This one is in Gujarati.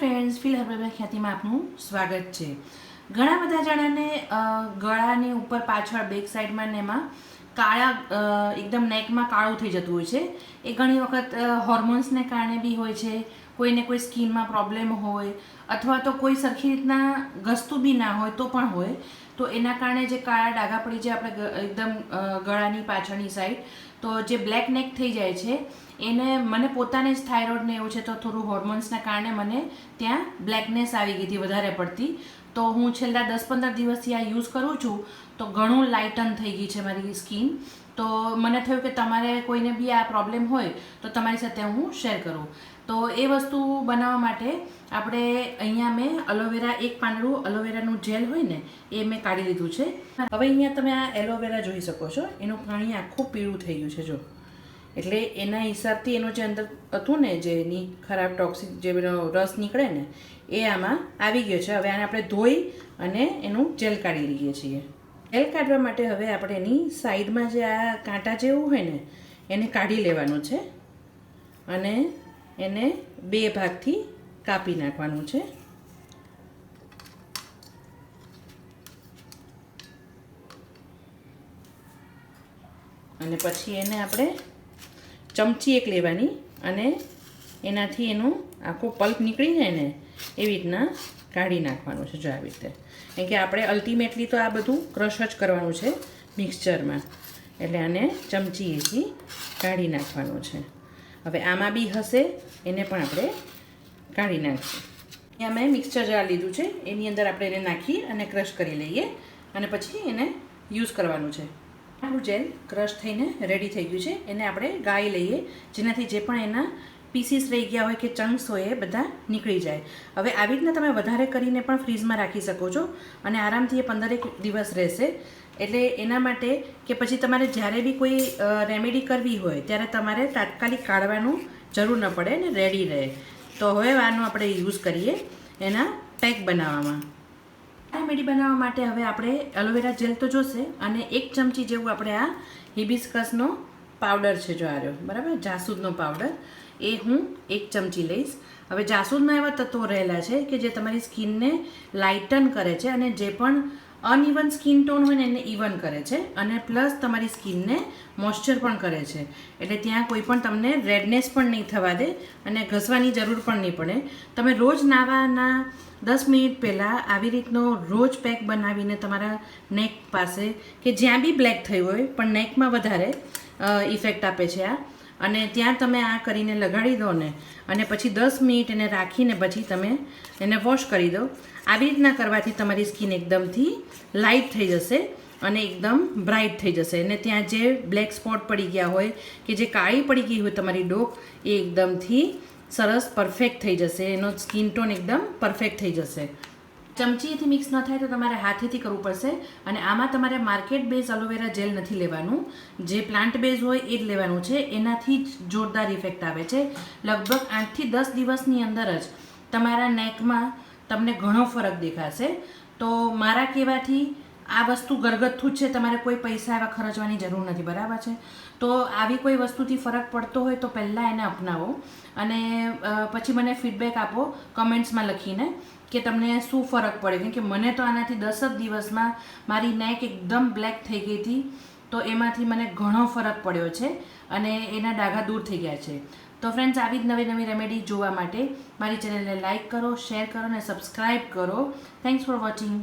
ફ્રેન્ડ્સ, ફીલ હર્બલ ખ્યાતિમાં આપનું સ્વાગત છે. ઘણા બધા જણાને ગળાની ઉપર પાછળ બેક સાઈડમાં ને એમાં કાળા એકદમ નેકમાં કાળું થઈ જતું હોય છે. એ ઘણી વખત હોર્મોન્સને કારણે બી હોય છે, કોઈને કોઈ સ્કિનમાં પ્રોબ્લેમ હોય અથવા તો કોઈ સરખી રીતના ઘસતું બી ના હોય તો પણ હોય. તો એના કારણે જે કાળા ડાઘા પડી જાય આપણે એકદમ ગળાની પાછળની સાઈડ, તો જે બ્લેક નેક થઈ જાય છે એને મને પોતાને જ થાઇરોઇડ ને એવું છે, તો થોડું હોર્મોન્સના કારણે મને ત્યાં બ્લેકનેસ આવી ગઈ હતી વધારે પડતી. તો હું છેલ્લા 10-15 દિવસથી આ યુઝ કરું છું તો ઘણું લાઇટન થઈ ગઈ છે મારી સ્કિન. તો મને થયું કે તમારે કોઈને બી આ પ્રોબ્લેમ હોય તો તમારી સાથે હું શેર કરું. તો એ વસ્તુ બનાવવા માટે આપણે અહીંયા મેં એલોવેરા, એક પાંદડું એલોવેરાનું જેલ હોય ને એ મેં કાઢી લીધું છે. હવે અહીંયા તમે આ એલોવેરા જોઈ શકો છો, એનું પાણી આખું પીળું થઈ ગયું છે જો. એટલે એના હિસાબથી એનું જે અંદર હતું ને, જે એની ખરાબ ટોક્સિક જે રસ નીકળે ને એ આમાં આવી ગયો છે. હવે આને આપણે ધોઈ અને એનું જેલ કાઢી લઈએ છીએ. જેલ કાઢવા માટે હવે આપણે એની સાઈડમાં જે આ કાંટા જેવું હોય ને એને કાઢી લેવાનું છે અને એને 2 ભાગથી કાપી નાખવાનું છે. અને પછી એને આપણે ચમચી એક લેવાની અને એનાથી એનું આખું પલ્પ નીકળી જાય ને એવી રીતના કાઢી નાખવાનું છે જો આવી રીતે. કેમ કે આપણે અલ્ટિમેટલી તો આ બધું ક્રશ જ કરવાનું છે મિક્સચરમાં, એટલે આને ચમચીએથી કાઢી નાખવાનું છે. હવે આમાં બી હશે એને પણ આપણે કાઢી નાખીશું. અહીંયા મેં મિક્સચર જાર લીધું છે, એની અંદર આપણે એને નાખી અને ક્રશ કરી લઈએ અને પછી એને યુઝ કરવાનું છે. આપણું જેલ ક્રશ થઈને રેડી થઈ ગયું છે. એને આપણે ગાળી લઈએ જેનાથી જે પણ એના પીસીસ રહી ગયા હોય કે ચંક્સ હોય એ બધા નીકળી જાય. હવે આવી રીતના તમે વધારે કરીને પણ ફ્રીઝમાં રાખી શકો છો અને આરામથી એ 15 દિવસ રહેશે. એટલે એના માટે કે પછી તમારે જ્યારે બી કોઈ રેમેડી કરવી હોય ત્યારે તમારે તાત્કાલિક કાઢવાનું જરૂર ન પડે ને રેડી રહે. તો હવે આનો આપણે યુઝ કરીએ એના પેક બનાવવામાં. રેમેડી બનાવવા માટે હવે આપણે એલોવેરા જેલ તો જોશે અને 1 ચમચી જેવું આપણે આ હિબિસ્કસનો પાવડર છે જો આ રહ્યો, બરાબર, જાસૂદનો પાવડર, એ હું 1 ચમચી લઈશ. હવે જાસૂદમાં એવા તત્વો રહેલા છે કે જે તમારી સ્કિનને લાઇટન કરે છે અને જે પણ અનઇવન સ્કિન ટોન હોય ને એને ઇવન કરે છે અને પ્લસ તમારી સ્કિનને મોઇશ્ચર પણ કરે છે. એટલે ત્યાં કોઈ પણ તમને રેડનેસ પણ નહીં થવા દે અને ઘસવાની જરૂર પણ નહીં પડે. તમે રોજ નાહવાના 10 મિનિટ પહેલાં આવી રીતનો રોજ પેક બનાવીને તમારા નેક પાસે કે જ્યાં બી બ્લેક થયું હોય પણ નેકમાં વધારે ઇફેક્ટ આપે છે આ, અને ત્યાં તમે આ કરીને લગાડી દો ને અને પછી 10 મિનિટ એને રાખીને પછી તમે એને વોશ કરી દો. આવી રીતના કરવાથી તમારી સ્કિન એકદમથી લાઇટ થઈ જશે અને એકદમ બ્રાઇટ થઈ જશે. અને ત્યાં જે બ્લેક સ્પોટ પડી ગયા હોય કે જે કાળી પડી ગઈ હોય તમારી ડોક, એ એકદમથી સરસ પરફેક્ટ થઈ જશે. એનો સ્કિન ટોન એકદમ પરફેક્ટ થઈ જશે. ચમચીથી મિક્સ ન થાય તો તમારે હાથેથી કરવું પડશે. અને આમાં તમારે માર્કેટ બેઝ એલોવેરા જેલ નથી લેવાનું, જે પ્લાન્ટ બેઝ હોય એ જ લેવાનું છે. એનાથી જ જોરદાર ઇફેક્ટ આવે છે. લગભગ 8 થી 10 દિવસની અંદર જ તમારા નેકમાં તમને ઘણો ફરક દેખાશે. તો મારા કહેવાથી આ વસ્તુ ઘરગથ્થુ જ છે, તમારે કોઈ પૈસા એવા ખર્ચવાની જરૂર નથી, બરાબર છે. તો આવી કોઈ વસ્તુથી ફરક પડતો હોય તો પહેલાં એને અપનાવો અને પછી મને ફીડબેક આપો કમેન્ટ્સમાં લખીને કે તમને શું ફરક પડે. કેમ કે મને તો આનાથી 10 જ દિવસમાં મારી નેક એકદમ બ્લેક થઈ ગઈ હતી. તો એમાંથી મને ઘણો ફરક પડ્યો છે અને એના ડાઘા દૂર થઈ ગયા છે. તો ફ્રેન્ડ્સ, આવી જ નવી નવી રેમેડી જોવા માટે મારી ચેનલને લાઇક કરો, શેર કરો અને સબસ્ક્રાઈબ કરો. Thanks for watching.